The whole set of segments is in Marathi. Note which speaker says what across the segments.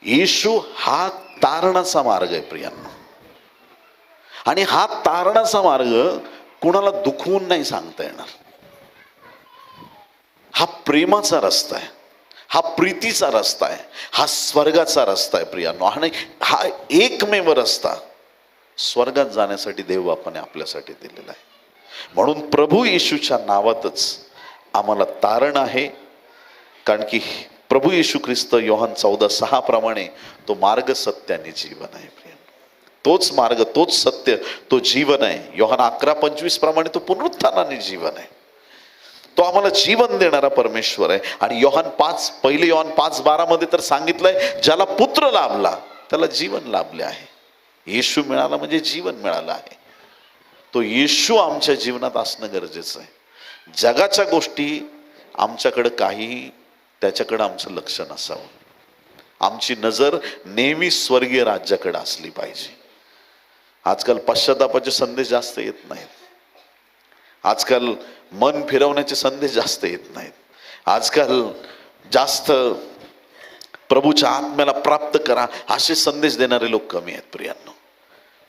Speaker 1: येशू हा तारणाचा मार्ग आहे प्रियांनो. आणि हा तारणाचा मार्ग कुणाला दुखवून नाही सांगता येणार. हा प्रेमाचा रस्ता आहे, हा प्रीतीचा रस्ता आहे, हा स्वर्गाचा रस्ता आहे प्रियांनो. आणि हा एकमेव रस्ता स्वर्गात जाण्यासाठी देव बापाने आपल्यासाठी दिलेला आहे. म्हणून प्रभू येशूच्या नावातच आम्हाला तारण आहे. कारण की प्रभू येशू ख्रिस्त योहान 14:6 प्रमाणे तो मार्ग, सत्य आणि जीवन आहे प्रियांनो. तोच मार्ग, तोच सत्य, तो जीवन आहे. योहान 11:25 प्रमाणे तो पुनरुत्थान आणि जीवन आहे. तो आम्हाला जीवन देणारा परमेश्वर आहे. आणि पहिले योहान 5:12 मध्ये तर सांगितलंय, ज्याला पुत्र लाभला त्याला जीवन लाभले आहे. येशू मिळाला म्हणजे जीवन मिळालं आहे. तो येशू आमच्या जीवनात असणं गरजेचं आहे. जगाच्या गोष्टी आमच्याकडे काही, त्याच्याकडे आमचं लक्ष नसावं. आमची नजर नेहमी स्वर्गीय राज्याकडे असली पाहिजे. आजकाल पश्चातापाचे संदेश जास्त येत नाहीत. आजकाल मन फिरवण्याचे संदेश जास्त येत नाहीत. आजकाल जास्त प्रभूच्या आत्म्याला प्राप्त करा असे संदेश देणारे लोक कमी आहेत प्रियांनो.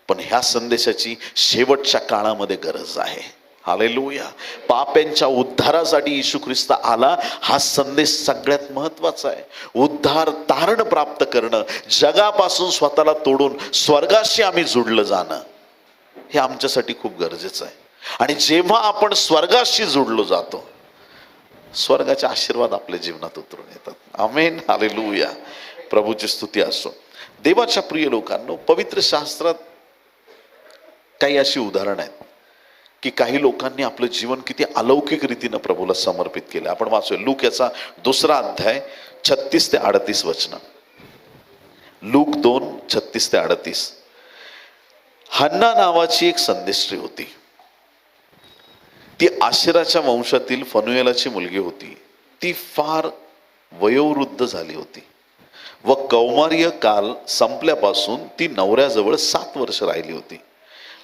Speaker 1: पण ह्या संदेशाची शेवटच्या काळामध्ये गरज आहे. हालेलुया. पाप्यांच्या उद्धारासाठी येशू ख्रिस्त आला. हा संदेश सगळ्यात महत्वाचा आहे. उद्धार, तारण प्राप्त करणं, जगापासून स्वतःला तोडून स्वर्गाशी आम्ही जुडलं जाणं, हे आमच्यासाठी खूप गरजेचं आहे. आणि जेव्हा आपण स्वर्गाशी जोडलो जातो, स्वर्गाचे आशीर्वाद आपल्या जीवनात उतरून येतात. आमेन. हालेलुया. प्रभूची स्तुती असो. देवाच्या प्रिय लोकांनो, पवित्र शास्त्रात काही अशी उदाहरणं आहेत की काही लोकांनी आपलं जीवन किती अलौकिक रीतीनं प्रभूला समर्पित केलं. आपण वाचूया लूक याचा 2 अध्याय 36 ते 38 वचन. लूक 2:36 ते 38. हन्ना नावाची एक संदेष्टी होती. ती आशेराच्या वंशातील फनुएलाची मुलगी होती. ती फार वयोवृद्ध झाली होती व कौमार्य काल संपल्यापासून ती नवऱ्याजवळ 7 वर्ष राहिली होती.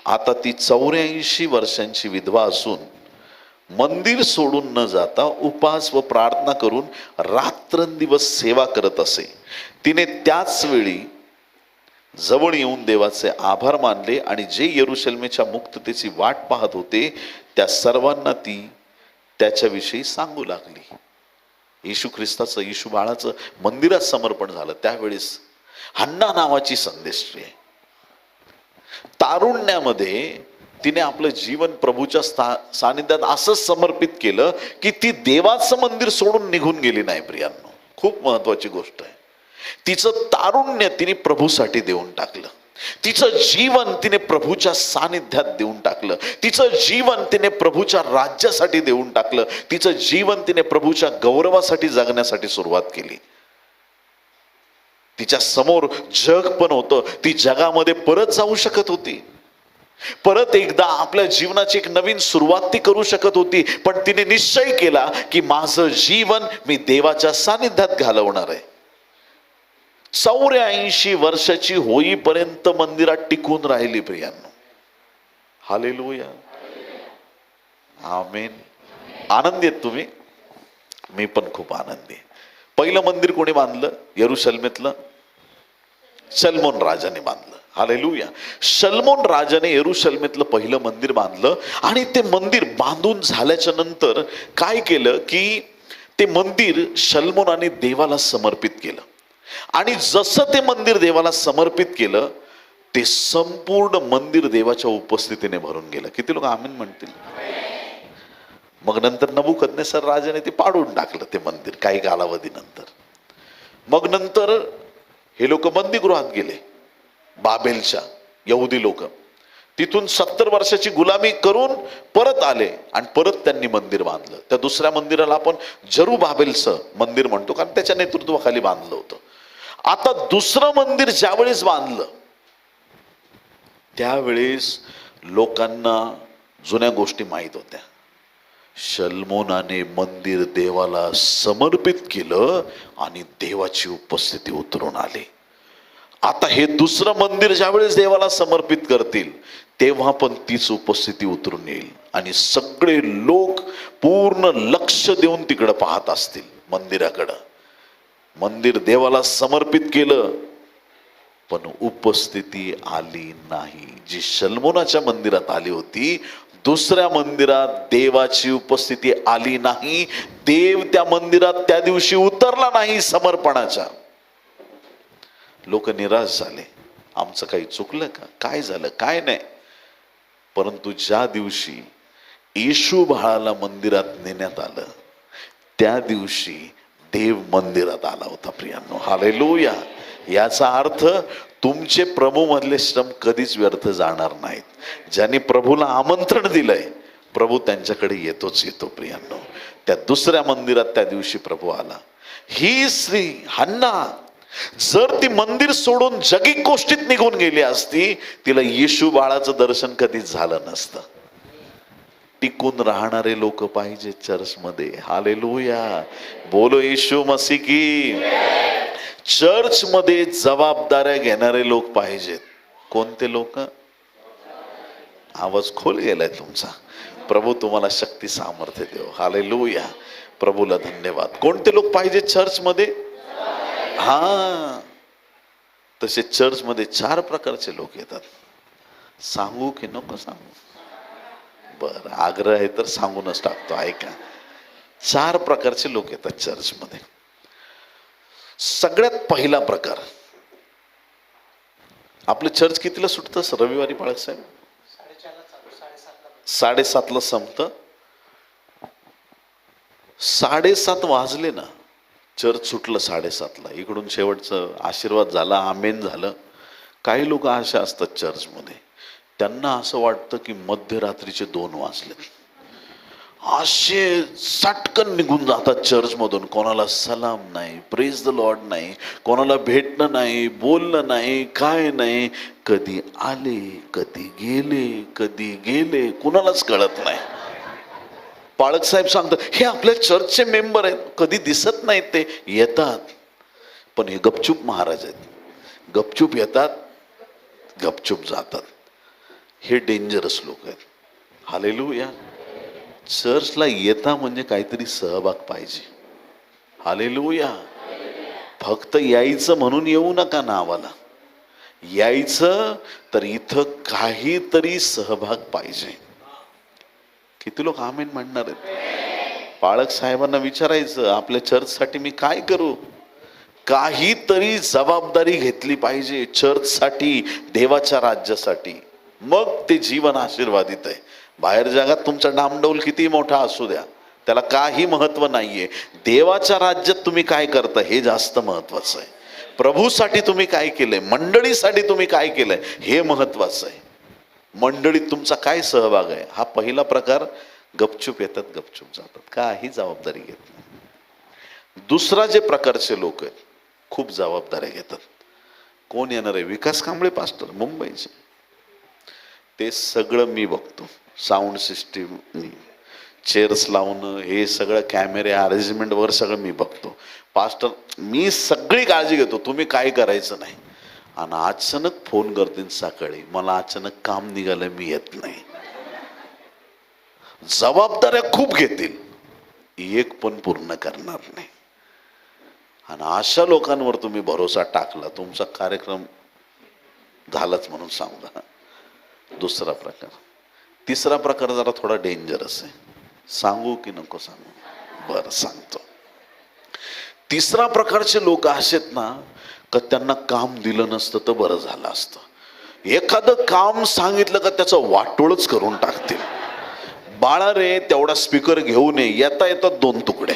Speaker 1: आता ती 84 वर्षांची विधवा असून मंदिर सोडून न जाता उपास व प्रार्थना करून रात्रंदिवस सेवा करत असे. तिने त्याच वेळी जवळ येऊन देवाचे आभार मानले आणि जे यरूशलेमेच्या मुक्ततेची वाट पाहत होते त्या सर्वांना ती त्याच्याविषयी सांगू लागली. येशू ख्रिस्ताचं, येशू बाळाचं मंदिरात समर्पण झालं त्यावेळेस हन्ना नावाची संदेष्टी आहे. तारुण्यामध्ये तिने आपलं जीवन प्रभूच्या सानिध्यात असं समर्पित केलं की ती देवाचं मंदिर सोडून निघून गेली नाही प्रियांनो. खूप महत्वाची गोष्ट आहे. तिचं तारुण्य तिने प्रभूसाठी देऊन टाकलं. तिचं जीवन तिने प्रभूच्या सानिध्यात देऊन टाकलं. तिचं जीवन तिने प्रभूच्या राज्यासाठी देऊन टाकलं. तिचं जीवन तिने प्रभूच्या गौरवासाठी जगण्यासाठी सुरुवात केली. तिच्या समोर जग पण होतं. ती जगामध्ये परत जाऊ शकत होती. परत एकदा आपल्या जीवनाची एक नवीन सुरुवात ती करू शकत होती. पण तिने निश्चय केला की माझं जीवन मी देवाच्या सानिध्यात घालवणार आहे. 84 वर्षाची होईपर्यंत मंदिरात टिकून राहिली प्रियांनो. हालेलुया. आमेन. आनंदी आहेत तुम्ही? मी पण खूप आनंदी आहे. पहिलं मंदिर कोणी बांधलं? यरूशलेमेतलं शल्मोन राजाने बांधलं. हालेलुया. शल्मोन राजाने यरूशलेमेतलं पहिलं मंदिर बांधलं. आणि ते मंदिर बांधून झाल्याच्या नंतर काय केलं की ते मंदिर शल्मोनाने देवाला समर्पित केलं. आणि जसं ते मंदिर देवाला समर्पित केलं ते संपूर्ण मंदिर देवाच्या उपस्थितीने भरून गेलं. किती लोक आमीन म्हणतील? मग नंतर नबुकदनेस्सर राजाने ते पाडून टाकलं ते मंदिर काही कालावधीनंतर. मग नंतर हे लोक बंदीगृहात गेले, बाबेलच्या यहुदी लोक. तिथून 70 वर्षाची गुलामी करून परत आले आणि परत त्यांनी मंदिर बांधलं. त्या दुसऱ्या मंदिराला आपण जरुबाबेलचं मंदिर म्हणतो कारण त्याच्या नेतृत्वाखाली बांधलं होतं. आता दुसरं मंदिर ज्यावेळेस बांधलं त्यावेळेस लोकांना जुन्या गोष्टी माहीत होत्या. शल्मोनाने मंदिर देवाला समर्पित केलं आणि देवाची उपस्थिती उतरून आली. आता हे दुसरं मंदिर ज्यावेळेस देवाला समर्पित करतील तेव्हा पण तीच उपस्थिती उतरून येईल आणि सगळे लोक पूर्ण लक्ष देऊन तिकडं पाहत असतील मंदिराकडं. मंदिर देवाला समर्पित केलं, पण उपस्थिती आली नाही. जी शल्मोनाच्या मंदिरात आली होती, दुसऱ्या मंदिरात देवाची उपस्थिती आली नाही. देव त्या मंदिरात त्या दिवशी उतरला नाही समर्पणाच्या. लोक निराश झाले. आमचं काही चुकलं का, काय झालं, काय नाही. परंतु ज्या दिवशी येशू बाळाला मंदिरात नेण्यात आलं, त्या दिवशी देव मंदिरात आला होता प्रियांनो. हालेलुया. याचा अर्थ तुमचे प्रभू मधले श्रम कधीच व्यर्थ जाणार नाहीत. ज्यांनी प्रभूला आमंत्रण दिलंय, प्रभू त्यांच्याकडे येतोच येतो प्रियांनो. त्या दुसऱ्या मंदिरात त्या दिवशी प्रभू आला. ही स्त्री हन्ना जर ती मंदिर सोडून जगी गोष्टीत निघून गेली असती, तिला येशू बाळाचं दर्शन कधीच झालं नसतं. टिकून राहणारे लोक पाहिजे चर्च मध्ये. हालेलुया. बोलो येशू मसीह की. चर्च मध्ये जबाबदाऱ्या घेणारे लोक पाहिजेत. कोणते लोक? आवाज खोल गेलाय तुमचा. प्रभू तुम्हाला शक्ती सामर्थ्य देव. हालेलुया. प्रभूला धन्यवाद. कोणते लोक पाहिजे चर्च मध्ये? हा, तसे चर्च मध्ये 4 प्रकारचे लोक येतात. सांगू की नको सांगू? बर, आग्रह आहे तर सांगूनच टाकतो. ऐका, 4 प्रकारचे लोक येतात चर्च मध्ये. सगळ्यात पहिला प्रकार, आपलं चर्च कितीला सुटतं रविवारी बाळक साहेब? 7:30ला संपतं. 7:30 वाजले ना, चर्च सुटलं 7:30ला. इकडून शेवटचं आशीर्वाद झाला, आमेन झालं. काही लोक असे असतात चर्च मध्ये, त्यांना असं वाटतं की मध्यरात्रीचे 2 वाजले. असे सटकन निघून जातात चर्च मधून. कोणाला सलाम नाही, प्रेज द लॉर्ड नाही, कोणाला भेटणं नाही, बोलणं नाही, काय नाही. कधी आले, कधी गेले कुणालाच कळत नाही. पाळक साहेब सांगतात, हे आपल्या चर्चचे मेंबर आहेत, कधी दिसत नाहीत, ते येतात पण हे गपचूप महाराज आहेत. गपचूप येतात, गपचूप जातात. हे डेंजरस लोक आहेत. हालेलुया. चर्चला येता म्हणजे काहीतरी सहभाग पाहिजे. हालेलुया. फक्त यायचं म्हणून येऊ नका नावाला. यायचं तर इथं काहीतरी सहभाग पाहिजे. किती लोक आमेन म्हणणार आहेत? पाळक साहेबांना विचारायचं, आपल्या चर्चसाठी मी काय करू? काहीतरी जबाबदारी घेतली पाहिजे चर्चसाठी, देवाच्या राज्यासाठी. मग ते जीवन आशीर्वादित आहे. बाहेर जगात तुमचा डामडौल किती मोठा असू द्या, त्याला काही महत्व नाहीये. देवाच्या राज्यात तुम्ही काय करता हे जास्त महत्वाचं आहे. प्रभूसाठी तुम्ही काय केलंय, मंडळीसाठी तुम्ही काय केलंय हे महत्वाचं आहे. मंडळीत तुमचा काय सहभाग आहे? हा पहिला प्रकार. गपचूप येतात, गपचूप जातात, काही जबाबदारी घेत नाही. दुसरा जे प्रकारचे लोक आहेत, खूप जबाबदाऱ्या घेतात. कोण येणार आहे? विकास कांबळे पास्टर मुंबईचे. ते सगळं मी बघतो. साऊंड सिस्टीम, चेअर्स लावणं, हे सगळं कॅमेरे अरेंजमेंट वगैरे सगळं मी बघतो. पास्टर मी सगळी काळजी घेतो, तुम्ही काय करायचं नाही. आणि अचानक फोन करतील सकाळी, मला अचानक काम निघालं, मी येत नाही. जबाबदाऱ्या खूप घेतील, एक पण पूर्ण करणार नाही. आणि अशा लोकांवर तुम्ही भरोसा टाकला, तुमचा कार्यक्रम झालाच म्हणून सांगा. दुसरा प्रकार. तिसरा प्रकार जरा थोडा डेंजरस आहे. सांगू की नको सांगू? बरं सांगतो. तिसरा प्रकारचे लोक असेत ना, का त्यांना काम दिलं नसतं तर बरं झालं असतं. एखादं काम सांगितलं का त्याचं वाटोळच करून टाकतील. बाळा रे, तेवढा स्पीकर घेऊन ये, येता येतात 2 तुकडे.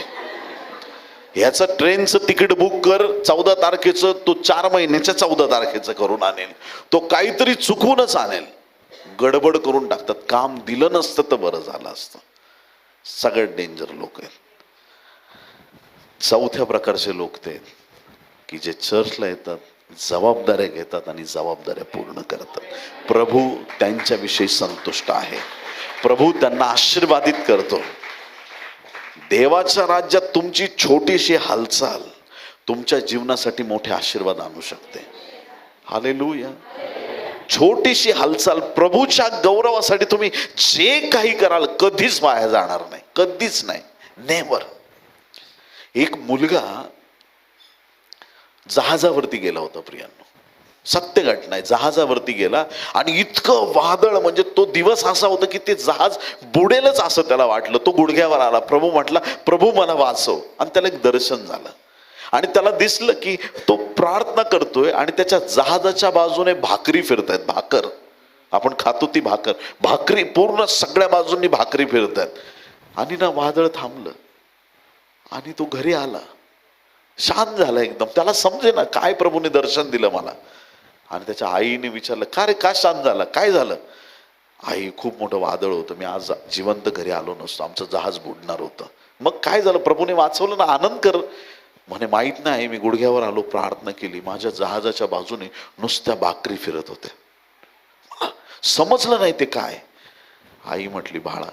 Speaker 1: ह्याचं ट्रेनचं तिकीट बुक कर 14 तारखेचं, तो 4 महिन्याच्या 14 तारखेचं करून आणेल. तो काहीतरी चुकूनच आणेल. गडबड करून टाकतात. काम दिलं नसतं तर बरं झालं असतं. सगळ्यात डेंजर लोक आहेत. चौथ्या प्रकारचे लोक ते आहेत की जे चर्चला येतात, जबाबदाऱ्या घेतात आणि जबाबदाऱ्या पूर्ण करतात. प्रभू त्यांच्याविषयी संतुष्ट आहे. प्रभू त्यांना आशीर्वादित करतो. देवाच्या राज्यात तुमची छोटीशी हालचाल तुमच्या जीवनासाठी मोठे आशीर्वाद आणू शकते. हालेलुया. छोटीशी हालचाल प्रभूच्या गौरवासाठी तुम्ही जे काही कराल कधीच वाया जाणार नाही, कधीच नाही, नेव्हर. एक मुलगा जहाजावरती गेला होता प्रियांनो, सत्य घटना आहे. जहाजावरती गेला आणि इतकं वादळ, म्हणजे तो दिवस असा होता की ते जहाज बुडेलच असं त्याला वाटलं. तो गुडघ्यावर आला, प्रभू म्हटला, प्रभू मला वाचव. आणि त्याला एक दर्शन झालं आणि त्याला दिसलं की तो प्रार्थना करतोय आणि त्याच्या जहाजाच्या बाजूने भाकरी फिरतायत. भाकर आपण खातो ती भाकर, भाकरी पूर्ण सगळ्या बाजूंनी भाकरी फिरतायत. आणि ना वादळ थांबलं आणि तो घरी आला, शांत झाला एकदम. त्याला समजे ना काय प्रभूने दर्शन दिलं मला. आणि त्याच्या आईने विचारलं, का रे, का शांत झाला, काय झालं? आई, खूप मोठं वादळ होतं, मी आज जिवंत घरी आलो नसतो, आमचं जहाज बुडणार होतं. मग काय झालं, प्रभूने वाचवलं ना, आनंद कर. म्हणे, माहित नाही, मी गुडघ्यावर आलो, प्रार्थना केली, माझ्या जहाजाच्या बाजूने नुसत्या भाकरी फिरत होत्या, मला समजलं नाही ते काय. आई म्हटली, बाळा,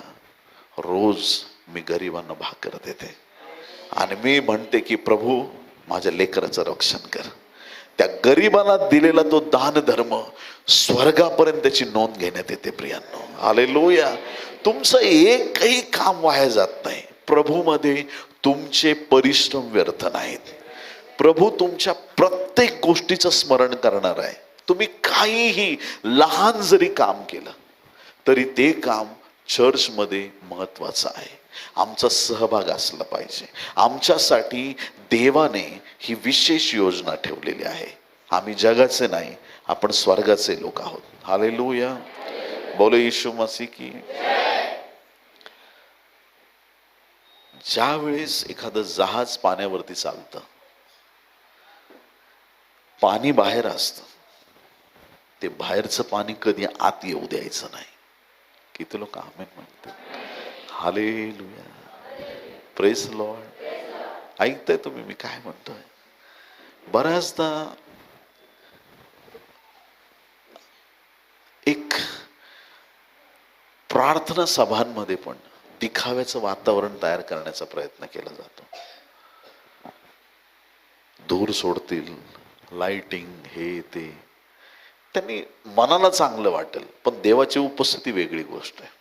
Speaker 1: रोज मी गरिबांना भाकर देते आणि मी म्हणते की प्रभू माझ्या लेकराचं रक्षण कर. त्या गरिबाला दिलेला तो दान धर्म स्वर्गापर्यंत त्याची नोंद घेण्यात येते प्रियांनो. हालेलुया. तुमचं एकही काम वाया जात नाही. प्रभूमध्ये तुमचे परिश्रम व्यर्थ नाहीत. प्रभू तुमच्या प्रत्येक गोष्टीचं स्मरण करणार आहे. तुम्ही काहीही लहान जरी काम केलं तरी ते काम चर्चमध्ये महत्वाचं आहे. आमचा सहभाग असला पाहिजे. आमच्यासाठी देवाने ही विशेष योजना ठेवलेली आहे. आम्ही जगाचे नाही, आपण स्वर्गाचे लोक आहोत. हालेलुया. बोले येशू मसीह की. ज्या वेळेस एखादं जहाज पाण्यावरती चालतं, पाणी बाहेर असतं, ते बाहेरचं पाणी कधी आत येऊ द्यायचं नाही. किती लोक आमेन म्हणतात? हालेलुया. Praise Lord. ऐकताय तुम्ही मी काय म्हणतोय? बऱ्याचदा एक प्रार्थना सभांमध्ये पण दिखाव्याचं वातावरण तयार करण्याचा प्रयत्न केला जातो. धूर सोडतील, लाइटिंग, हे ते, त्यांनी मनाला चांगलं वाटेल, पण देवाची उपस्थिती वेगळी गोष्ट आहे.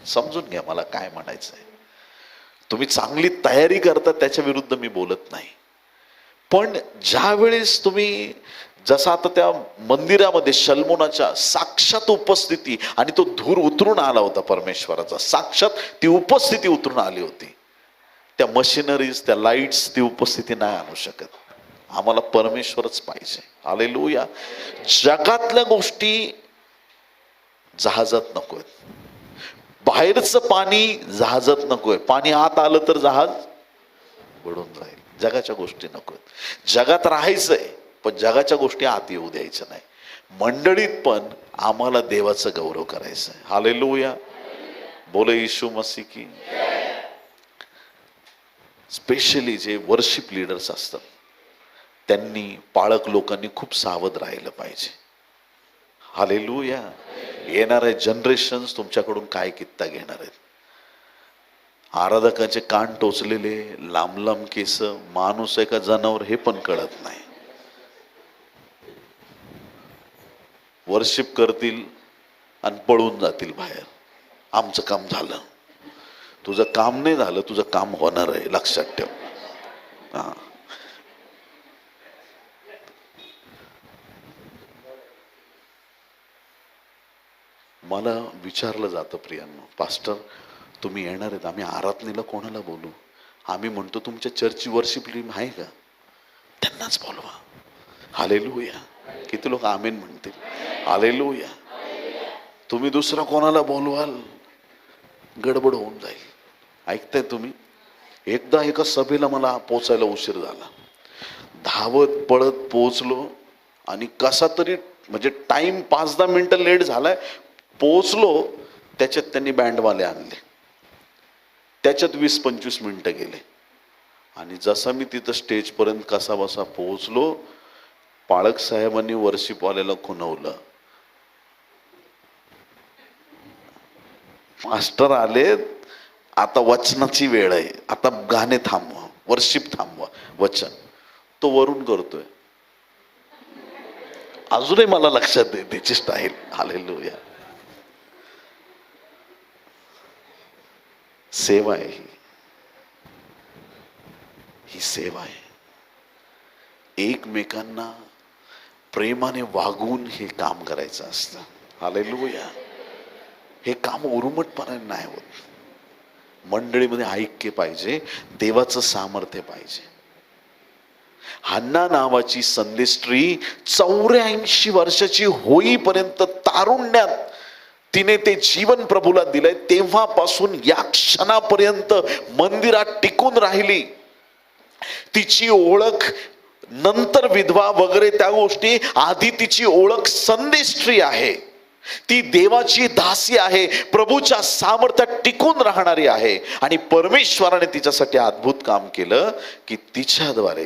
Speaker 1: समजून घ्या मला काय म्हणायचं आहे. तुम्ही चांगली तयारी करता त्याच्या विरुद्ध मी बोलत नाही, पण ज्या वेळेस तुम्ही, जसं आता त्या मंदिरामध्ये शल्मोनाच्या साक्षात उपस्थिती आणि तो धूर उतरून आला होता परमेश्वराचा, साक्षात ती उपस्थिती उतरून आली होती. त्या मशिनरीज, त्या लाईट्स ती उपस्थिती नाही आणू शकत. आम्हाला परमेश्वरच पाहिजे. हालेलुया. जगातल्या गोष्टी जहाजात नकोय, बाहेरचं पाणी जहाजात नकोय. पाणी आत आलं तर जहाज बुडून जाईल. जगाच्या गोष्टी नकोय. जगात राहायचंय, पण जगाच्या गोष्टी आत येऊ द्यायचं नाही. मंडळीत पण आम्हाला देवाचा गौरव करायचा आहे. हालेलुया. बोले येशू मसीह की. स्पेशली जे वर्शिप लीडर्स असतात, त्यांनी, पाळक लोकांनी खूप सावध राहिलं पाहिजे. हालेलुया. येणारे जनरेशन्स तुमच्याकडून काय कित्ता घेणार आहेत? आराधकाचे कान टोचलेले, लांब लांब केस, माणूस आहे का जनावर हे पण कळत नाही. वर्शिप करतील आणि पळून जातील बाहेर. आमचं काम झालं. तुझं काम नाही झालं, तुझं काम होणार आहे, लक्षात ठेव. हा, मला विचारलं जातं, प्रियांनो, पास्टर तुम्ही येणार आहेत, आम्ही आराधनेला कोणाला बोलू? आम्ही म्हणतो तुमच्या चर्चची वर्शिप टीम आहे का? त्यांनाच बोलवा. हालेलुया. किती लोक आमेन म्हणतील? हालेलुया. तुम्ही दुसरा कोणाला बोलवाल, गडबड होऊन जाईल. ऐकताय तुम्ही? एकदा एका सभेला मला पोचायला उशीर झाला. धावत पळत पोचलो आणि कसा तरी, म्हणजे टाइम 5-10 मिनिटं लेट झालाय, पोचलो. त्याच्यात त्यांनी बँडवाले आणले, त्याच्यात 20-25 मिनिटं गेले. आणि जसा मी तिथं स्टेजपर्यंत कसा बसा पोहोचलो, पाळक साहेबांनी वर्शिपवाल्याला खुणवलं, मास्टर आले, आता वचनाची वेळ आहे, आता गाणे थांबवा, वर्शिप थांबवा, वचन. तो वरून करतोय. अजूनही मला लक्षात आहे त्याची स्टाईल. हालेलुया. सेवा आहे ही सेवा आहे. एकमेकांना प्रेमाने वागून हे काम करायचं असतं. हालेलुया. हे काम उर्मटपणाने नाही होत. मंडळीमध्ये ऐक्य पाहिजे, देवाचं सामर्थ्य पाहिजे. हन्ना नावाची संदेष्ट्री 84 वर्षाची होईपर्यंत तारुण्यात तिने ते जीवन प्रभूला दिलंय. तेव्हापासून या क्षणापर्यंत मंदिरात टिकून राहिली. तिची ओळख नंतर विधवा वगैरे त्या गोष्टी, आधी तिची ओळख संदेष्ट्री आहे. ती देवाची दासी आहे, प्रभूच्या सामर्थ्यात टिकून राहणारी आहे. आणि परमेश्वराने तिच्यासाठी अद्भुत काम केलं की तिच्याद्वारे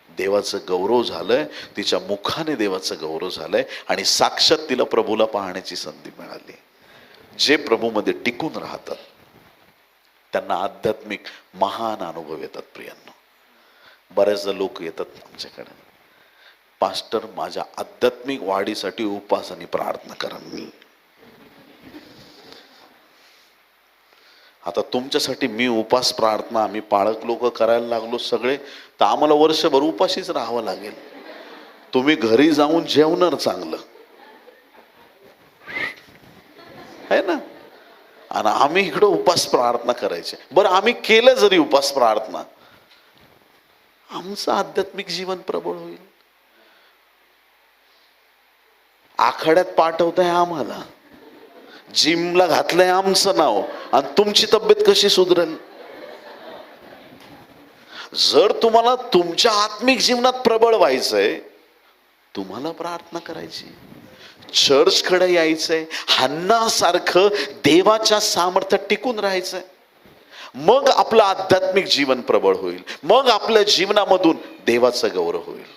Speaker 1: देवाचं गौरव झालंय, तिच्या मुखाने देवाचं गौरव झालंय आणि साक्षात तिला प्रभूला पाहण्याची संधी मिळाली. जे प्रभूमध्ये टिकून राहतात त्यांना आध्यात्मिक महान अनुभव येतात. प्रियांनो, बरेचदा लोक येतात आमच्याकडे, पास्टर माझ्या आध्यात्मिक वाढीसाठी उपवास आणि प्रार्थना करा. मी आता तुमच्यासाठी मी उपास प्रार्थना आम्ही पाळक लोक करायला लागलो सगळे, तर आम्हाला वर्षभर उपाशीच राहावं लागेल. तुम्ही घरी जाऊन जेवणार चांगलं आहे ना, आणि आम्ही इकडं उपास प्रार्थना करायचे. बरं, आम्ही केलं जरी उपास प्रार्थना, आमचं आध्यात्मिक जीवन प्रबळ होईल. आखाड्यात पाठवताय आम्हाला, जिमला घातलंय आमचं नाव, आणि तुमची तब्येत कशी सुधरेल? जर तुम्हाला तुमच्या आत्मिक जीवनात प्रबळ व्हायचंय, तुम्हाला प्रार्थना करायची, चर्चकडे यायचंय, हन्नासारखं देवाच्या सामर्थ्यात टिकून राहायचंय. मग आपलं आध्यात्मिक जीवन प्रबळ होईल, मग आपल्या जीवनामधून देवाचा गौरव होईल.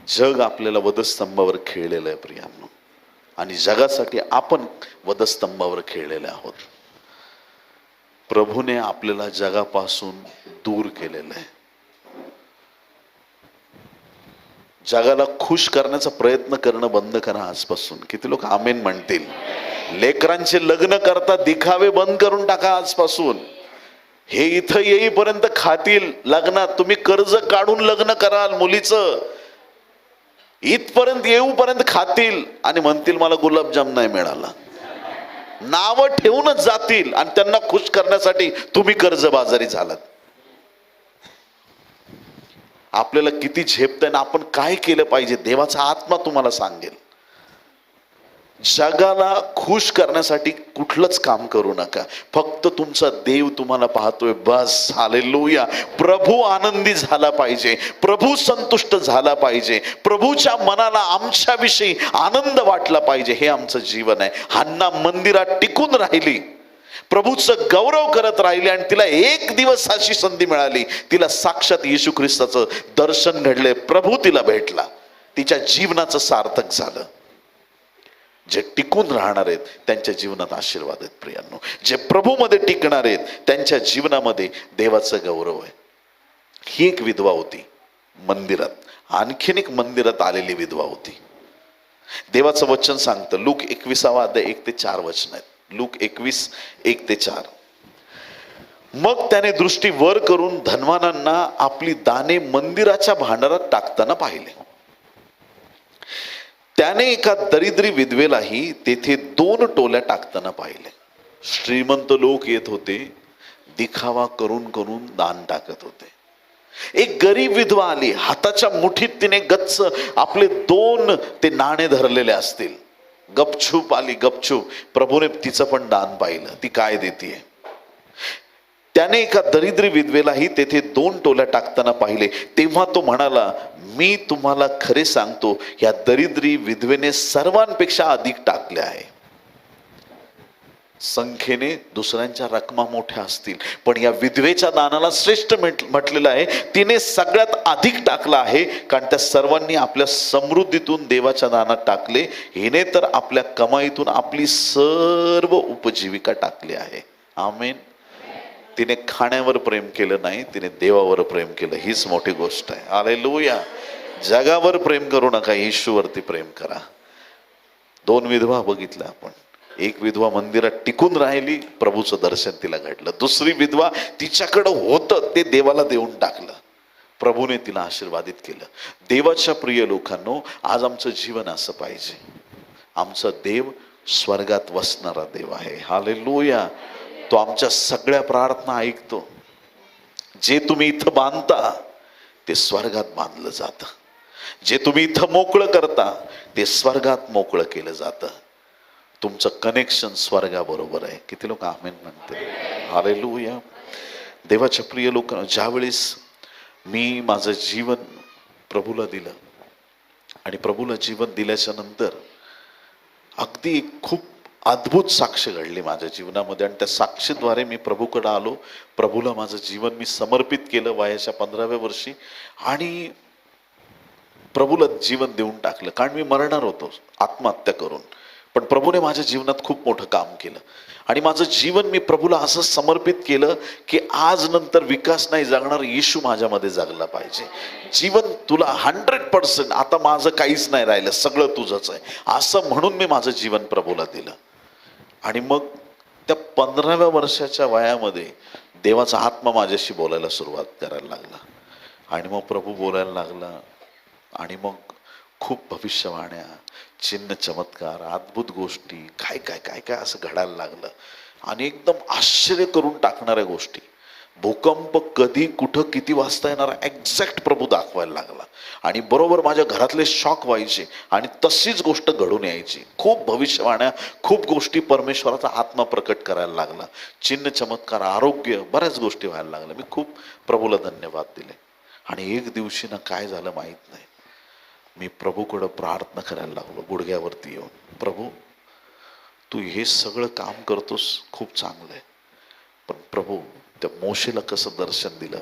Speaker 1: जग आपल्याला वधस्तंभावर खेळलेलं आहे प्रियांनो, आणि जगासाठी आपण वधस्तंभावर खेळलेले आहोत. प्रभूने आपल्याला जगापासून दूर केलेलं आहे. जगाला खुश करण्याचा प्रयत्न करणं बंद करा आजपासून. किती लोक आमेन म्हणतील? लेकरांचे लग्न करता दिखावे बंद करून टाका आजपासून. हे इथं येईपर्यंत खातील लग्नात, तुम्ही कर्ज काढून लग्न कराल मुलीचं, इथपर्यंत येऊपर्यंत खातील आणि म्हणतील मला गुलाबजाम नाही मिळाला. नावं ठेवूनच जातील आणि त्यांना खुश करण्यासाठी तुम्ही कर्जबाजारी झालात. आपल्याला किती झेपतंय ना, आपण काय केलं पाहिजे देवाचा आत्मा तुम्हाला सांगेल. जगाला खुश करण्यासाठी कुठलंच काम करू नका, फक्त तुमचा देव तुम्हाला पाहतोय बस. हालेलुया. प्रभू आनंदी झाला पाहिजे, प्रभू संतुष्ट झाला पाहिजे, प्रभूच्या मनाला आमच्याविषयी आनंद वाटला पाहिजे, हे आमचं जीवन आहे. हन्ना मंदिरात टिकून राहिली, प्रभूचं गौरव करत राहिली, आणि तिला एक दिवस अशी संधी मिळाली, तिला साक्षात येशू ख्रिस्ताचं दर्शन घडले, प्रभू तिला भेटला, तिच्या जीवनाचं सार्थक झालं. जे टिकून राहणार आहेत त्यांच्या जीवनात आशीर्वाद आहेत प्रियांनो. जे प्रभूमध्ये टिकणार आहेत त्यांच्या जीवनामध्ये देवाचं गौरव आहे. ही एक विधवा होती मंदिरात, आणखीन एक मंदिरात आलेली विधवा होती. देवाचं वचन सांगतं, लूक 21 अध्याय 1-4 वचन आहेत. लूक 21:1-4. मग त्याने दृष्टी वर करून धनवानांना आपली दाने मंदिराच्या भांडारात टाकताना पाहिले. त्याने एका दरिद्री विधवेलाही तेथे 2 टोल्या टाकताना पाहिले. श्रीमंत लोक येत होते, दिखावा करून करून दान टाकत होते. एक गरीब विधवा आली, हाताच्या मुठीत तिने गच्च आपले 2 ते नाणे धरलेले असतील, गपछूप आली, गपछूप. प्रभूने तिचं पण दान पाहिलं, ती काय देतीये. त्याने एका दरिद्री विधवेलाही तेथे 2 टोल्या टाकताना पाहिले. तेव्हा तो म्हणाला, मी तुम्हाला खरे सांगतो, या दरिद्री विधवेने सर्वांपेक्षा अधिक टाकले आहे. संख्येने दुसऱ्यांच्या रकमा मोठ्या असतील, पण या विधवेच्या दानाला श्रेष्ठ म्हटलेलं आहे. तिने सगळ्यात अधिक टाकला आहे, कारण त्या सर्वांनी आपल्या समृद्धीतून देवाच्या दानात टाकले. हिने तर आपल्या कमाईतून आपली सर्व उपजीविका टाकली आहे. आमेन. तिने खाण्यावर प्रेम केलं नाही, तिने देवावर प्रेम केलं. हीच मोठी गोष्ट आहे. हालेलुया. जगावर प्रेम करू नका, येशूवरती प्रेम करा. 2 विधवा बघितल्या आपण. एक विधवा मंदिरात टिकून राहिली, प्रभूचं दर्शन तिला घडलं. दुसरी विधवा तिच्याकडं होतं ते देवाला देऊन टाकलं. प्रभूने तिला आशीर्वादित केलं. देवाच्या प्रिय लोकांनो, आज आमचं जीवन असं पाहिजे. आमचा देव स्वर्गात वसणारा देव आहे. हालेलुया. तो आमच्या सगळ्या प्रार्थना ऐकतो. जे तुम्ही इथं बांधता ते स्वर्गात बांधलं जातं. जे तुम्ही इथं मोकळं करता ते स्वर्गात मोकळं केलं जातं. तुमचं कनेक्शन स्वर्गाबरोबर आहे. किती लोक आमेन म्हणते? हालेलुया. देवाच्या प्रिय लोकांना, ज्यावेळेस मी माझं जीवन प्रभूला दिलं आणि प्रभूला जीवन दिल्याच्या नंतर अगदी खूप अद्भुत साक्ष घडली माझ्या जीवनामध्ये. आणि त्या साक्षीद्वारे मी प्रभूकडे आलो. प्रभूला माझं जीवन मी समर्पित केलं वयाच्या 15व्या वर्षी आणि प्रभूला जीवन देऊन टाकलं. कारण मी मरणार होतो आत्महत्या करून. पण प्रभूने माझ्या जीवनात खूप मोठं काम केलं आणि माझं जीवन मी प्रभूला असं समर्पित केलं की आज नंतर विकास नाही जगणार, येशू माझ्यामध्ये जगला पाहिजे. जीवन तुला 100%, आता माझं काहीच नाही राहिलं, सगळं तुझंच आहे, असं म्हणून मी माझं जीवन प्रभूला दिलं. आणि मग त्या 15व्या वर्षाच्या वयामध्ये देवाचा आत्मा माझ्याशी बोलायला सुरुवात करायला लागला. आणि मग प्रभू बोलायला लागला आणि मग खूप भविष्यवाण्या, चिन्ह, चमत्कार, अद्भुत गोष्टी, काय काय काय काय असं घडायला लागलं. आणि एकदम आश्चर्य करून टाकणाऱ्या गोष्टी, भूकंप कधी कुठं किती वाजता येणारा एक्झॅक्ट प्रभू दाखवायला लागला. आणि बरोबर माझ्या घरातले शॉक व्हायचे आणि तशीच गोष्ट घडून यायची. खूप भविष्यवाण्या, खूप गोष्टी परमेश्वराचा आत्मा प्रकट करायला लागला. चिन्ह, चमत्कार, आरोग्य, बऱ्याच गोष्टी व्हायला लागल्या. मी खूप प्रभूला धन्यवाद दिले. आणि एक दिवशी ना काय झालं माहीत नाही, मी प्रभूकडं प्रार्थना करायला लागलो गुडघ्यावरती येऊन. प्रभू, तू हे सगळं काम करतोस, खूप चांगलं आहे, पण प्रभू त्या मोशेला कसं दर्शन दिलं,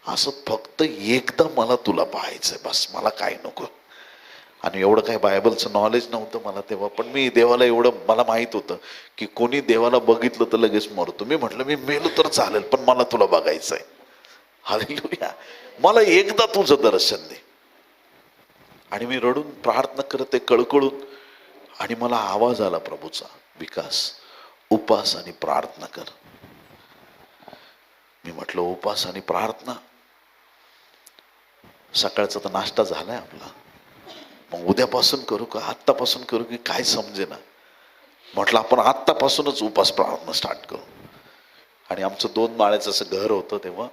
Speaker 1: असं फक्त एकदा मला तुला पाहायचंय, बस, मला काय नको. आणि एवढं काय बायबलचं नॉलेज नव्हतं मला तेव्हा, पण मी देवाला एवढं मला माहित होतं की कोणी देवाला बघितलं तर लगेच मरतो. मी म्हटलं मी मेलो तर चालेल, पण मला तुला बघायचंय. हालेलुया. मला एकदा तुझं दर्शन दे. आणि मी रडून प्रार्थना करते, कळकळून. आणि मला आवाज आला प्रभूचा, विकास, उपास आणि प्रार्थना कर. मी म्हटलं उपास आणि प्रार्थना, सकाळचा तर नाश्ता झालाय आपला, मग उद्यापासून करू का आत्तापासून करू की काय समजेना. म्हटलं आपण आत्तापासूनच उपास प्रार्थना स्टार्ट करू. आणि आमचं 2 माळ्याचं असं घर होतं तेव्हा.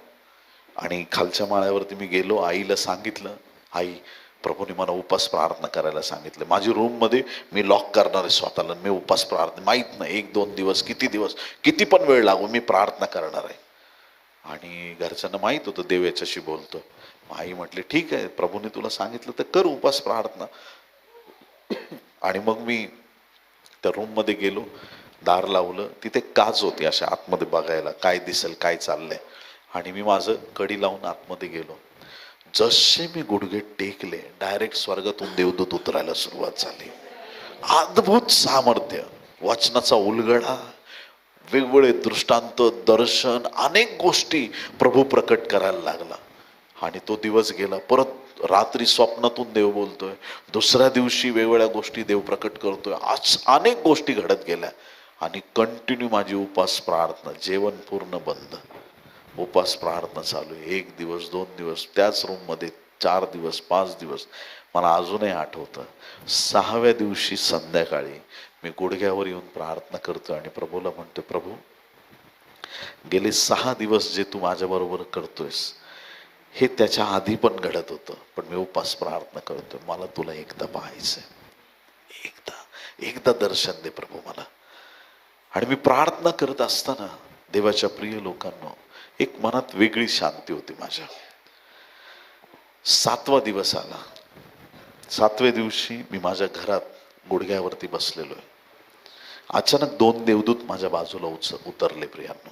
Speaker 1: आणि खालच्या माळ्यावरती मी गेलो, आईला सांगितलं, आई, प्रभूने मला उपास प्रार्थना करायला सांगितलं. माझी रूममध्ये मी लॉक करणार आहे स्वतःला, मी उपास प्रार्थना, माहीत नाही 1-2 दिवस, किती पण वेळ लागू, मी प्रार्थना करणार आहे. आणि घरच्यांना माहीत होतं देव याच्याशी बोलतो. आई म्हटले ठीक आहे, प्रभूने तुला सांगितलं तर कर उपास प्रार्थना. आणि मग मी त्या रूममध्ये गेलो, दार लावलं, तिथे काच होती अशा आतमध्ये बघायला काय दिसेल काय चाललंय. आणि मी माझं कडी लावून आतमध्ये गेलो. जसे मी गुडघे टेकले, डायरेक्ट स्वर्गातून देवदूत उतरायला सुरुवात झाली. अद्भुत सामर्थ्य, वचनाचा उलगडा, वेगवेगळे दृष्टांत, दर्शन, अनेक गोष्टी प्रभू प्रकट करायला लागला. आणि तो दिवस गेला. परत रात्री स्वप्नातून देव बोलतोय, दुसऱ्या दिवशी वेगवेगळ्या गोष्टी देव प्रकट करतोय. आज अनेक गोष्टी घडत गेल्या. आणि कंटिन्यू माझी उपास प्रार्थना, जेवण पूर्ण बंद, उपास प्रार्थना चालू आहे. 1 दिवस, 2 दिवस, त्याच रूममध्ये 4 दिवस, 5 दिवस. मला अजूनही आठवतं, 6व्या दिवशी संध्याकाळी मी गुडघ्यावर येऊन प्रार्थना करतो आणि प्रभूला म्हणतो, प्रभू, गेले 6 दिवस जे तू माझ्याबरोबर करतोयस हे त्याच्या आधी पण घडत होतं, पण मी उपास प्रार्थना करतोय, मला तुला एकदा पाहायचंय, एकदा दर्शन दे प्रभू मला. आणि मी प्रार्थना करत असताना देवाच्या प्रिय लोकांनो, एक मनात वेगळी शांती होती माझ्या. 7वा दिवस आला. 7व्या दिवशी मी माझ्या घरात गुडघ्यावरती बसलेलो आहे. अचानक 2 देवदूत माझ्या बाजूला उतरले प्रियांनो.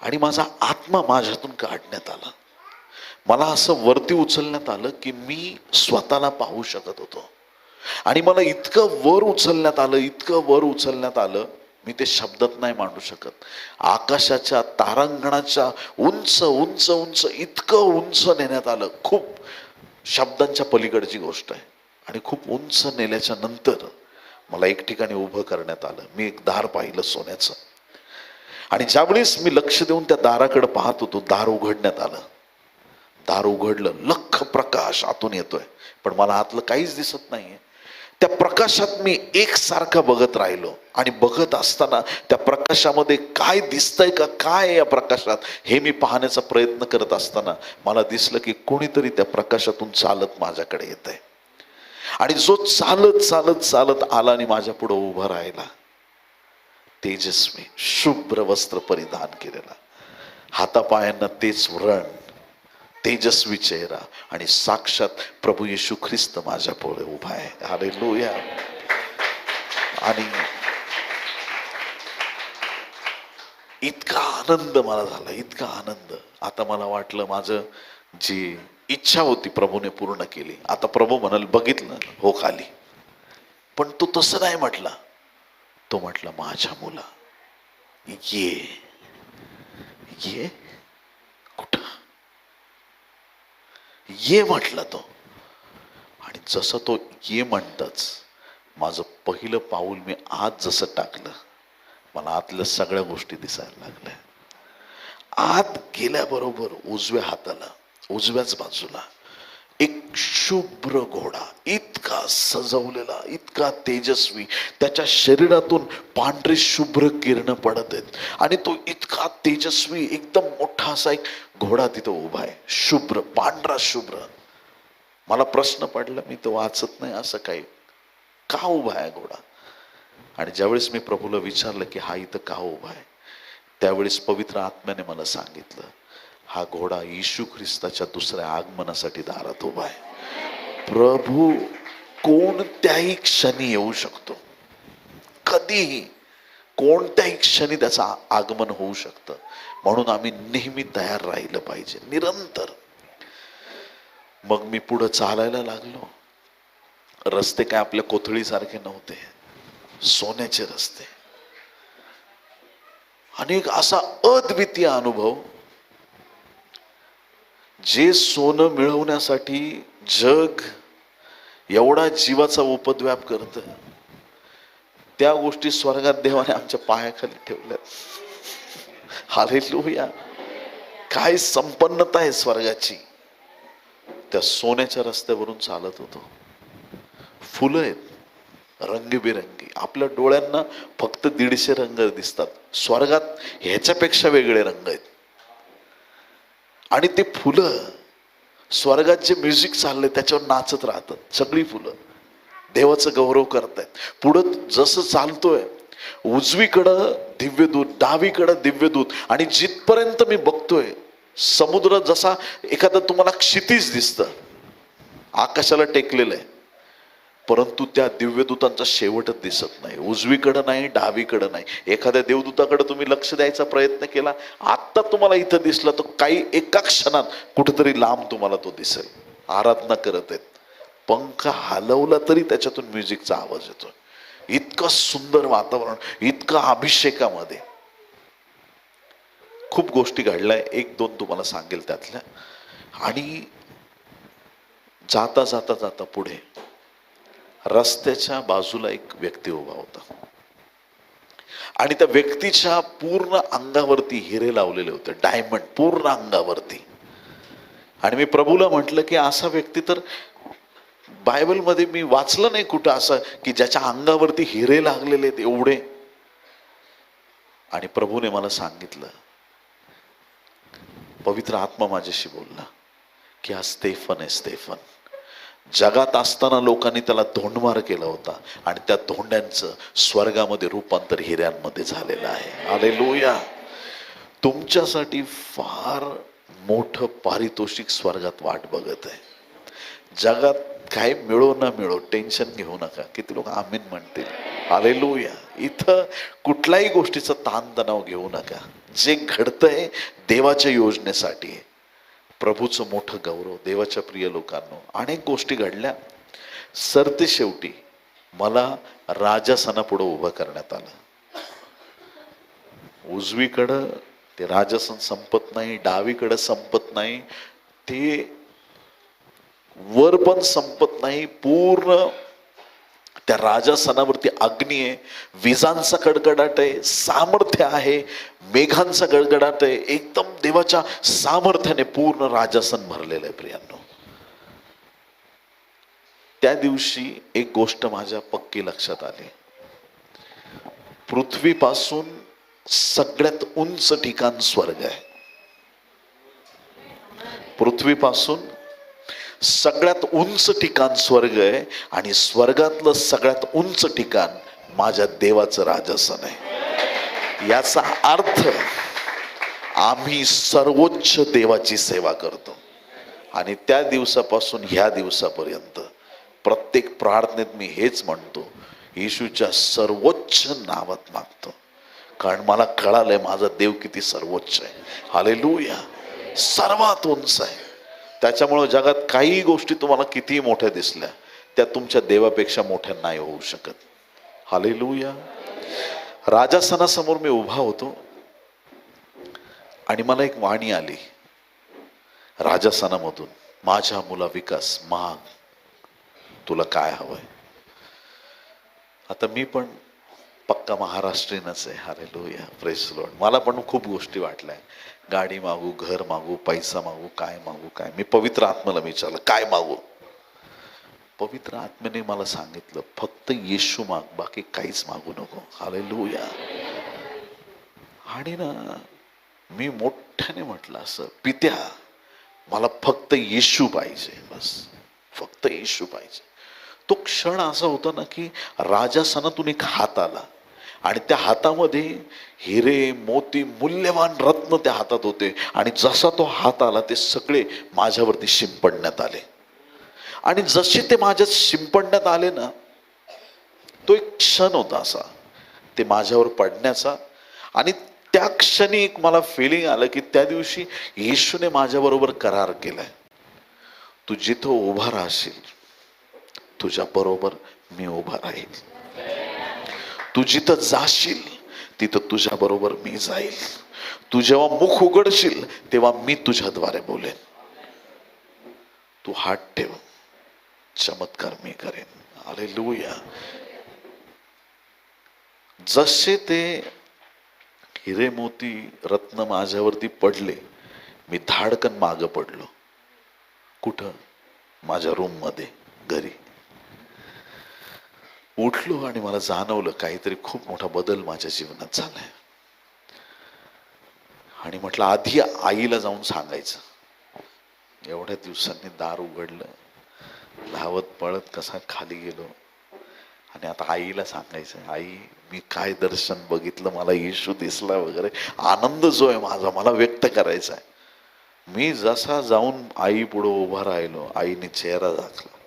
Speaker 1: आणि माझा आत्मा माझ्यातून काढण्यात आला. मला असं वरती उचलण्यात आलं की मी स्वतःला पाहू शकत होतो. आणि मला इतकं वर उचलण्यात आलं, मी ते शब्दात नाही मांडू शकत. आकाशाच्या तारांगणाच्या उंच उंच उंच, इतकं उंच नेण्यात आलं, खूप शब्दांच्या पलीकडची गोष्ट आहे. आणि खूप उंच नेल्याच्या नंतर मला एक ठिकाणी उभं करण्यात आलं. मी एक दार पाहिलं सोन्याचं. आणि ज्यावेळेस मी लक्ष देऊन त्या दाराकडे पाहत होतो, दार उघडण्यात आलं. दार उघडलं, लख प्रकाश आतून येतोय, पण मला आतलं काहीच दिसत नाहीये. त्या प्रकाशात मी एकसारखा बघत राहिलो आणि बघत असताना त्या प्रकाशामध्ये काय दिसतंय का, काय या प्रकाशात हे मी पाहण्याचा प्रयत्न करत असताना मला दिसलं की कोणीतरी त्या प्रकाशातून चालत माझ्याकडे येतंय. आणि जो चालत चालत चालत आला आणि माझ्या पुढे उभा राहिला, तेजस्वी शुभ्र वस्त्र परिधान केलेला, हातापायांना तेच व्रण, तेजस्वी चेहरा, आणि साक्षात प्रभू येशू ख्रिस्त माझ्या पुढे उभा आहे. हालेलुया. आणि इतका आनंद मला झाला, इतका आनंद. आता मला वाटलं माझं जी इच्छा होती प्रभूने पूर्ण केली. आता प्रभू म्हणाल, बघितलं हो खाली. पण तो तसं नाही म्हटला. तो म्हटला, माझ्या मुला ये ये. कुठं ये म्हटला तो. आणि जसं तो ये म्हणताच माझं पहिलं पाऊल मी आत जसं टाकलं, मला आतल्या सगळ्या गोष्टी दिसायला लागल्या. आत गेल्याबरोबर उजव्या हाताला, उजव्याच बाजूला एक शुभ्र घोडा, इतका सजवलेला, इतका तेजस्वी, त्याच्या शरीरातून पांढरे शुभ्र किरण पडत आहेत आणि तो इतका तेजस्वी, एकदम मोठा असा एक घोडा तिथं उभा आहे, शुभ्र, पांढरा शुभ्र. मला प्रश्न पडला, मी तो वाचत नाही, असं काही का उभा आहे घोडा? आणि ज्यावेळेस मी प्रभूला विचारलं की हा इथं का उभा आहे, त्यावेळेस पवित्र आत्म्याने मला सांगितलं, हा घोडा येशू ख्रिस्ताच्या दुसऱ्या आगमनासाठी दारात उभा आहे. प्रभू कोणत्याही क्षणी येऊ शकतो, कधीही कोणत्याही क्षणी त्याचं आगमन होऊ शकतं. म्हणून आम्ही नेहमी तयार राहिलं पाहिजे, निरंतर. मग मी पुढं चालायला लागलो. रस्ते काय आपल्या कोथळीसारखे नव्हते, सोन्याचे रस्ते. आणि एक असा अद्वितीय अनुभव, जे सोनं मिळवण्यासाठी जग एवढा जीवाचा उपद्व्याप करत, त्या गोष्टी स्वर्गात देवाने आमच्या पायाखाली ठेवल्या. हालेलुया. काय संपन्नता आहे स्वर्गाची. त्या सोन्याच्या रस्त्यावरून चालत होतो. फुलं आहेत रंगीबेरंगी, आपल्या डोळ्यांना फक्त 150 रंग दिसतात, स्वर्गात ह्याच्यापेक्षा वेगळे रंग आहेत. आणि ते फुलं स्वर्गात जे म्युझिक चाललंय त्याच्यावर नाचत राहतात. सगळी फुलं देवाचं गौरव करतायत. पुढं जसं चालतोय, उजवीकडं दिव्यदूत, डावीकडं दिव्यदूत, आणि जिथपर्यंत मी बघतोय समुद्र जसा एखादा तुम्हाला क्षितिज दिसतं, आकाशाला टेकलेलं आहे, परंतु त्या दिव्यदूतांचा शेवटच दिसत नाही. उजवीकडं नाही, डावीकडं नाही. एखाद्या देवदूताकडे तुम्ही लक्ष द्यायचा प्रयत्न केला, आत्ता तुम्हाला इथं दिसला, तर काही एका क्षणात कुठेतरी लांब तुम्हाला तो दिसेल. आराधना करत आहेत, पंख हलवला तरी त्याच्यातून म्युझिकचा आवाज येतो. इतकं सुंदर वातावरण, इतकं अभिषेकामध्ये. खूप गोष्टी घडल्या, एक दोन तुम्हाला सांगेल त्यातल्या. आणि जाता जाता जाता पुढे रस्त्याच्या बाजूला एक व्यक्ती उभा होता आणि त्या व्यक्तीच्या पूर्ण अंगावरती हिरे लावलेले होते, डायमंड पूर्ण अंगावरती. आणि मी प्रभूला म्हटलं की असा व्यक्ती तर बायबलमध्ये मी वाचलं नाही कुठं असं की ज्याच्या अंगावरती हिरे लागलेले आहेत एवढे. आणि प्रभूने मला सांगितलं, पवित्र आत्मा माझ्याशी बोलला की हा स्तेफन आहे. स्तेफन जगात असताना लोकांनी त्याला धोंडमार केला होता आणि त्या धोंड्यांचं स्वर्गामध्ये रूपांतर हिऱ्यांमध्ये झालेलं आहे. हालेलुया. तुमच्यासाठी फार मोठं पारितोषिक स्वर्गात वाट बघत आहे. जगात काय मिळो ना मिळो, टेन्शन घेऊ नका. किती लोक आमीन म्हणतील. हालेलुया. इथं कुठल्याही गोष्टीचा ताणतणाव घेऊ नका. जे घडतंय देवाच्या योजनेसाठी आहे. प्रभूचं मोठं गौरव. देवाच्या प्रिय लोकांनो, अनेक गोष्टी घडल्या. सरते शेवटी मला राजासनापुढे उभं करण्यात आलं. उजवीकडं ते राजासन संपत नाही, डावीकडं संपत नाही, ते वर पण संपत नाही. पूर्ण त्या राजासनावरती अग्नी आहे, विजांचा कडकडाट आहे, सामर्थ्य आहे, मेघांचा गडगडाट आहे. एकदम देवाच्या सामर्थ्याने पूर्ण राजासन भरलेलं आहे प्रियांनो. त्या दिवशी एक गोष्ट माझ्या पक्की लक्षात आली. पृथ्वीपासून सगळ्यात उंच ठिकाण स्वर्ग आहे. पृथ्वीपासून सगळ्यात उंच ठिकाण स्वर्ग आहे आणि स्वर्गातलं सगळ्यात उंच ठिकाण माझ्या देवाचं राजासन आहे. याचा अर्थ आम्ही सर्वोच्च देवाची सेवा करतो. आणि त्या दिवसापासून ह्या दिवसापर्यंत प्रत्येक प्रार्थनेत मी हेच म्हणतो, येशूच्या सर्वोच्च नावात मागतो. कारण मला कळालंय माझा देव किती सर्वोच्च आहे. हालेलुया. सर्वात उंच आहे. त्याच्यामुळे जगात काही गोष्टी तुम्हाला कितीही मोठ्या दिसल्या, त्या तुमच्या देवापेक्षा मोठ्या नाही होऊ शकत. हालेलुया. राजासनासमोर मी उभा होतो आणि मला एक वाणी आली राजासनामधून, माझ्या मुला विकास माग, तुला काय हवंय. आता मी पण पक्का महाराष्ट्रीयनच आहे. हालेलुया. Praise the Lord. मला पण खूप गोष्टी वाटल्या, गाडी मागू, घर मागू, पैसा मागू, काय मागू काय. मी पवित्र आत्म्याला विचारलं काय मागू. पवित्र आत्म्याने मला सांगितलं फक्त येशू माग, बाकी काहीच मागू नको. हालेलुया. आणि ना मी मोठ्याने म्हटलं असं, पित्या मला फक्त येशू पाहिजे, बस फक्त येशू पाहिजे. तो क्षण असा होता ना की राजासनातून एक हात आला आणि त्या हातामध्ये हिरे मोती मूल्यवान रत्न त्या हातात होते. आणि जसा तो हात आला ते सगळे माझ्यावरती शिंपडण्यात आले. आणि जसे ते माझ्यात शिंपडण्यात आले ना, तो एक क्षण होता असा ते माझ्यावर पडण्याचा. आणि त्या क्षणी एक मला फिलिंग आलं की त्या दिवशी येशूने माझ्याबरोबर करार केलाय, तू जिथं उभा राहशील तुझ्या बरोबर मी उभा राहील. तू जिथं जाशील तिथं तुझ्या बरोबर मी जाईल. तू जेव्हा मुख उघडशील तेव्हा मी तुझ्याद्वारे बोलेन. तू हात ठेव, चमत्कार मी करेन. हालेलुया. जसे ते हिरे मोती रत्न माझ्यावरती पडले, मी धाडकन मागं पडलो. कुठं? माझ्या रूम मध्ये, घरी उठलो आणि मला जाणवलं काहीतरी खूप मोठा बदल माझ्या जीवनात झालाय. आणि म्हटलं आधी आईला जाऊन सांगायचं. एवढ्या दिवसांनी दार उघडलं, धावत पळत कसा खाली गेलो आणि आता आईला सांगायचं, आई मी काय दर्शन बघितलं, मला येशू दिसला वगैरे. आनंद जो आहे माझा मला व्यक्त करायचा आहे. मी जसा जाऊन आई पुढे उभा राहिलो, आईने चेहरा दाखला.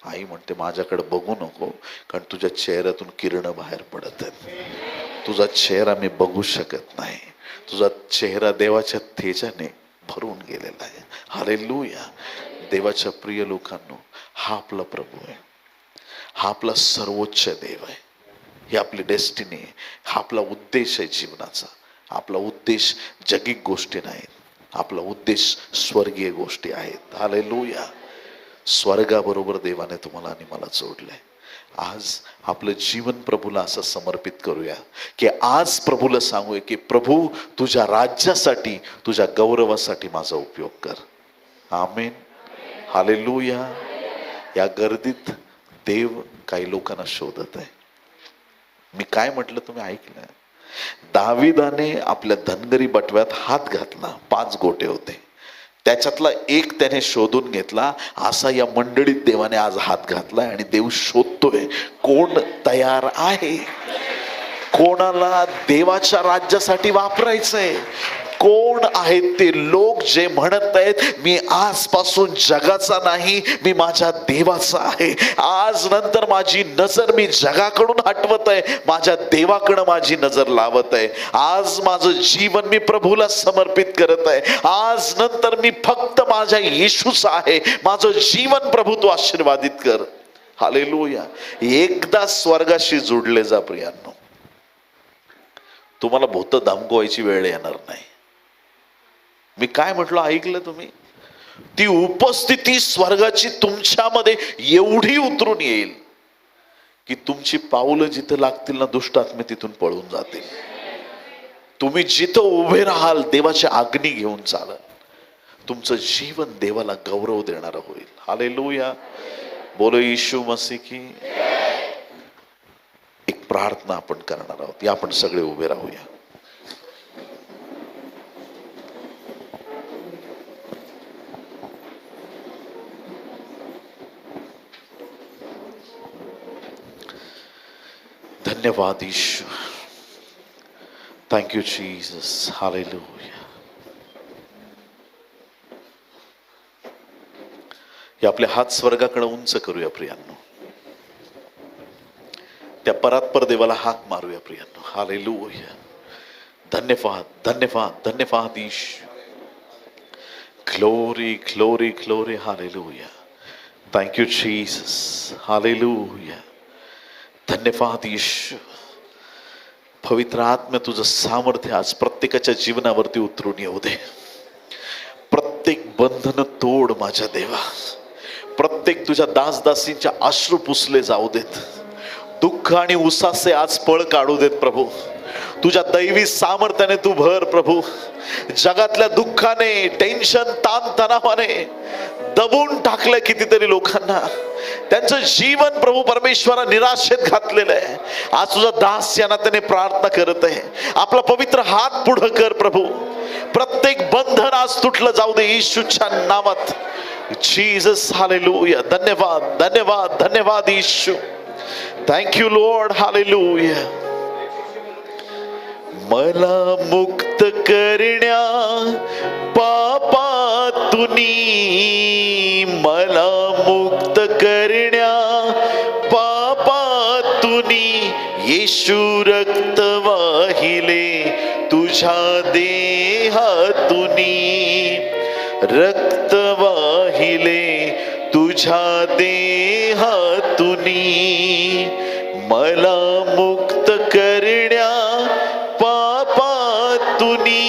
Speaker 1: आई म्हणते माझ्याकडे बघू नको, कारण तुझ्या चेहऱ्यातून किरण बाहेर पडत आहेत. तुझा चेहरा मी बघू शकत नाही. तुझा चेहरा देवाच्या तेजाने भरून गेलेला आहे. हालेलुया. देवाच्या प्रिय लोकांनो, हा आपला प्रभू आहे, हा आपला सर्वोच्च देव आहे. ही आपली डेस्टिनी आहे, हा आपला उद्देश आहे जीवनाचा. आपला उद्देश जगिक गोष्टी नाहीत, आपला उद्देश स्वर्गीय गोष्टी आहेत. हालेलुया. स्वर्गाबरोबर देवाने तुम्हाला आणि मला जोडलंय. आज आपलं जीवन प्रभूला असं समर्पित करूया की आज प्रभूला सांगूया की प्रभू तुझ्या राज्यासाठी, तुझ्या गौरवासाठी माझा उपयोग कर. आमेन. हालेलुया. या गर्दीत देव काही लोकांना शोधत आहे. मी काय म्हटलं तुम्ही ऐकलं? दाविदाने आपल्या धनगरी बटव्यात हात घातला, 5 गोटे होते, त्याच्यातला एक त्याने शोधून घेतला. असा या मंडळीत देवाने आज हात घातलाय आणि देव शोधतोय कोण तयार आहे, कोणाला देवाच्या राज्यासाठी वापरायचंय. कोण आहेत ते लोक जे म्हणत आहेत मी आजपासून जगाचा नाही, मी माझ्या देवाचा आहे. आज नंतर माझी नजर मी जगाकडून हटवत आहे, माझ्या देवाकडे माझी नजर लावत आहे. आज माझं जीवन मी प्रभूला समर्पित करत आहे. आज नंतर मी फक्त माझ्या येशूचा आहे. माझं जीवन प्रभू तू आशीर्वादित कर. हालेलुया. एकदा स्वर्गाशी जोडले जा प्रियांनो, तुम्हाला भूत धमकवायची वेळ येणार नाही. मी काय म्हटलं ऐकलं तुम्ही? ती उपस्थिती स्वर्गाची तुमच्यामध्ये एवढी उतरून येईल की तुमची पावलं जिथं लागतील ना, दुष्ट आत्मे तिथून पळून जातील. तुम्ही जिथं उभे राहाल देवाची आज्ञा घेऊन चालाल. तुमचं जीवन देवाला गौरव देणारं होईल. हालेलुया. बोलो यीशु मसीह की. एक प्रार्थना आपण करणार आहोत. या आपण सगळे उभे राहूया. धन्यवाद ईश्वर. Thank you Jesus. हालेलुया. हे आपले हात स्वर्गाकडे उंच करूया प्रियांनो. त्या परात्पर देवाला हाक मारूया प्रियांनो. हालेलुया. धन्यवाद धन्यवाद धन्यवाद ईश्वर. Glory glory glory. Hallelujah. Thank you Jesus. Hallelujah. धन्यवाद ईश्वर. पवित्र आत्मा तुझं सामर्थ्य आज प्रत्येकाच्या जीवनावरती उतरून येऊ दे. प्रत्येक बंधन तोड माझ्या देवा. प्रत्येक तुझ्या दासदासींच्या अश्रू पुसले जाऊ देत. दुःख आणि उसासे आज पळ काढू देत प्रभू. तुझ्या दैवी सामर्थ्याने तू भर प्रभू. जगातल्या दुःखाने, टेन्शन, ताणतणावाने दबून टाकलंय कितीतरी लोकांना. त्यांचं जीवन प्रभू परमेश्वरा निराशेत घातलेलं आहे. आज तुझा दास या नात्याने प्रार्थना करत आहे. आपला पवित्र हात पुढं कर प्रभू. प्रत्येक बंधन आज तुटलं जाऊ दे येशूच्या नामात. जीसस. हालेलुया. धन्यवाद धन्यवाद धन्यवाद Yeshu. Thank you Lord. Hallelujah. मला मुक्त करण्या पापातुनी, मला मुक्त करण्या पापातुनी येशू रक्त वाहिले तुझ्या देहातुनी. रक्त वाहिले तुझ्या देहातुनी. मला मुक्त करण्या पापातुनी,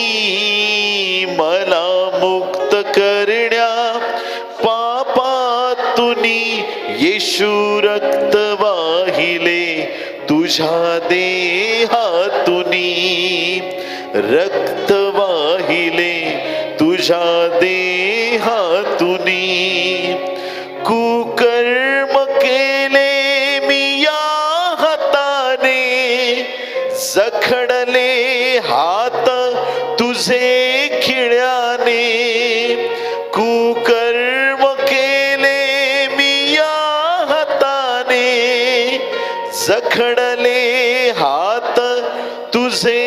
Speaker 1: मला मुक्त करण्या पापातुनी येशू रक्त वाहिले तुझ्या देहातुनी. रक्त वाहिले तुझ्या देहातुनी. कुकर्म केले मी या हाताने, जखडले हात तुझे खिळ्याने. कुकर्म केले मी या हाताने, जखडले हात तुझे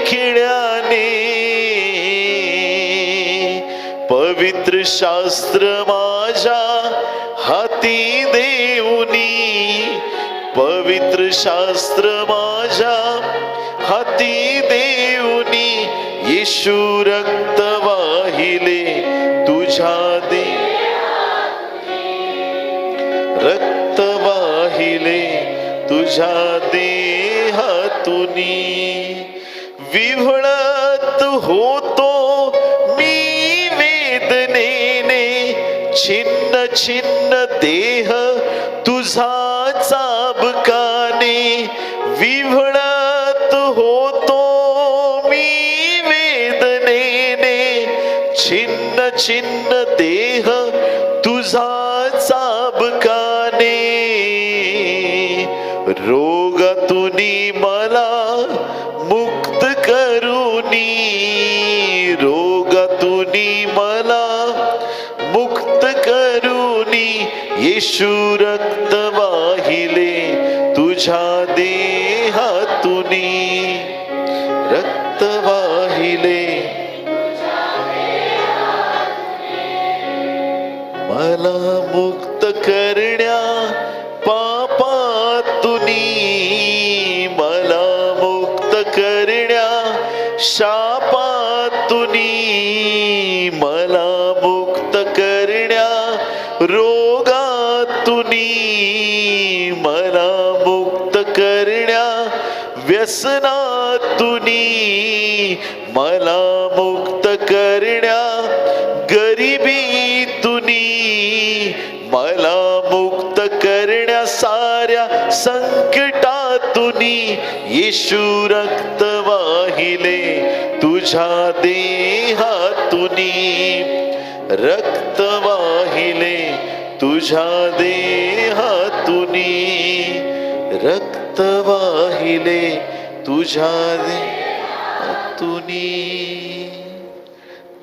Speaker 1: खिळ्याने. पवित्र शास्त्र माझ्या हाती देऊनी, पवित्र शास्त्र माझ्या हाती देऊनी येशू रक्त वाहिले तुझ्या दे. रक्त वाहिले तुझ्या देहातुनी. विव्हळत होतो मी वेदनेने, छिन्न छिन्न देह तुझा चाबकाने. विव्हळत होतो मी वेदनेने, छिन्न छिन्न देह तुझा चाबकाने. रोगातुनी मला मुक्त करूनी, रोगातुनी मला मुक्त करूनी येशू रक्त वाहिले तुझ्या देहातुनी. रक्त वाहिले मला मुक्त करण्या पापातुनी, मला मुक्त करण्या शापातुनी. मला मुक्त करण्या रोगातुनी, मला मुक्त करण्या व्यसनातुनी. मला मुक्त करण्या गरिबीतुनी, संकटातुनी येशू रक्त वाहिले तुझ्या देहातुनी, रक्त वाहिले तुझ्या देहातुनी, रक्त वाहिले तुझ्या देहातुनी.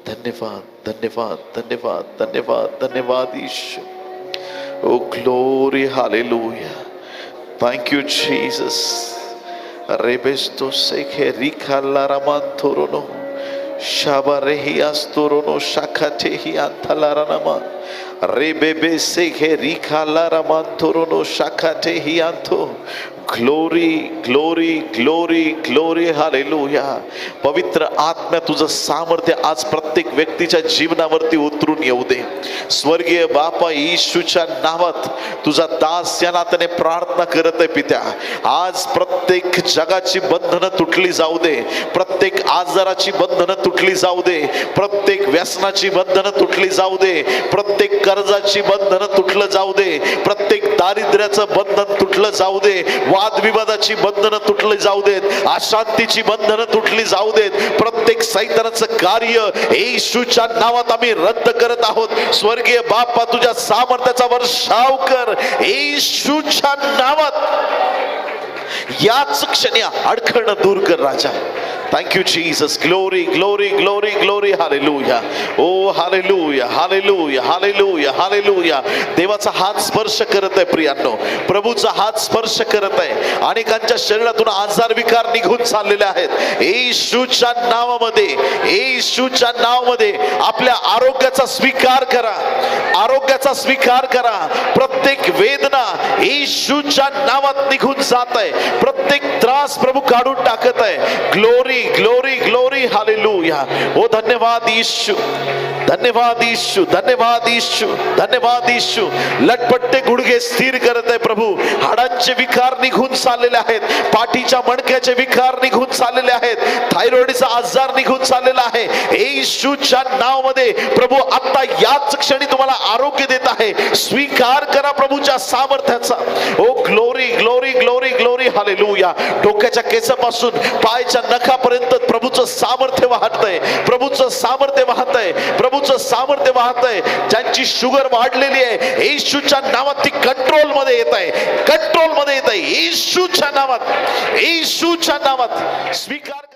Speaker 1: धन्यवाद धन्यवाद धन्यवाद धन्यवाद धन्यवाद ईश्वर. Oh glory, hallelujah. Thank you Jesus. Rebesto seke rikala ramantorono shabarehi astorono shakatehi antalaranama. Rebebe seke rikala ramantorono shakatehi anto. Glory, glory, glory, glory, hallelujah. पवित्र आत्म्या तुझं सामर्थ्य आज प्रत्येक व्यक्तीच्या जीवनावरती उतरून येऊ दे. स्वर्गीय बापा येशूच्या नावात तुझा दास या नात्याने प्रार्थना करत आहे पित्या. आज प्रत्येक जगाची बंधनं तुटली जाऊ दे, प्रत्येक आजाराची बंधनं तुटली जाऊ दे, प्रत्येक व्यसनाची बंधनं तुटली जाऊ दे, प्रत्येक कर्जाची बंधनं तुटलं जाऊ दे, प्रत्येक दारिद्र्याचं बंधन तुटलं जाऊ दे, वादविवादाची बंधनं तुटली जाऊ देत, अशांतीची बंधनं तुटली जाऊ देत. प्रत्येक सैतानाचं कार्य येशूच्या नावात आम्ही रद्द करत आहोत. स्वर्गीय बाप्पा तुझ्या सामर्थ्याचा वर्षाव कर येशूच्या नावात. याच क्षणी अडखळणं दूर कर राजा. Thank you Jesus. Glory, glory, glory, glory. Hallelujah. Oh hallelujah, hallelujah, hallelujah, hallelujah. देवाचा हात स्पर्श करत आहे प्रियांनो, प्रभूचा हात स्पर्श करत आहे. अनेकांच्या शरीरातून आजार विकार निघून चाललेले आहेत. येशूच्या नावामध्ये, येशूच्या नावामध्ये आपल्या आरोग्याचा स्वीकार करा, आरोग्याचा स्वीकार करा. प्रत्येक वेदना येशूच्या नावात निघून जात आहे, प्रत्येक त्रास प्रभू काढून टाकत आहे. Glory, glory, glory, hallelujah. ओ धन्यवाद यीशु, धन्यवाद यीशु, धन्यवाद यीशु, धन्यवाद यीशु. लटपटते गुडघे स्थिर करत आहे प्रभू. हाडांचे विकार निघून चाललेले आहेत, पाठीच्या मणक्याचे विकार निघून चाललेले आहेत, थायरॉइडचा आजार निघून चाललेला आहे. येशूच्या नावामध्ये प्रभू आता याच क्षणी तुम्हाला आरोग्य देत आहे. स्वीकार करा प्रभूच्या सामर्थ्याचा. ओ glory, glory, glory, glory, hallelujah. डोक्याच्या केसापासून पायाच्या नखापर्यंत प्रभूचं सामर्थ्य वाहतंय, प्रभूचं सामर्थ्य वाहतंय, प्रभूचं सामर्थ्य वाहतंय. ज्यांची शुगर वाढलेली आहे येशूच्या नावात ती कंट्रोल मध्ये येत आहे, कंट्रोल मध्ये येत आहे. येशूच्या नावात, येशूच्या नावात स्वीकार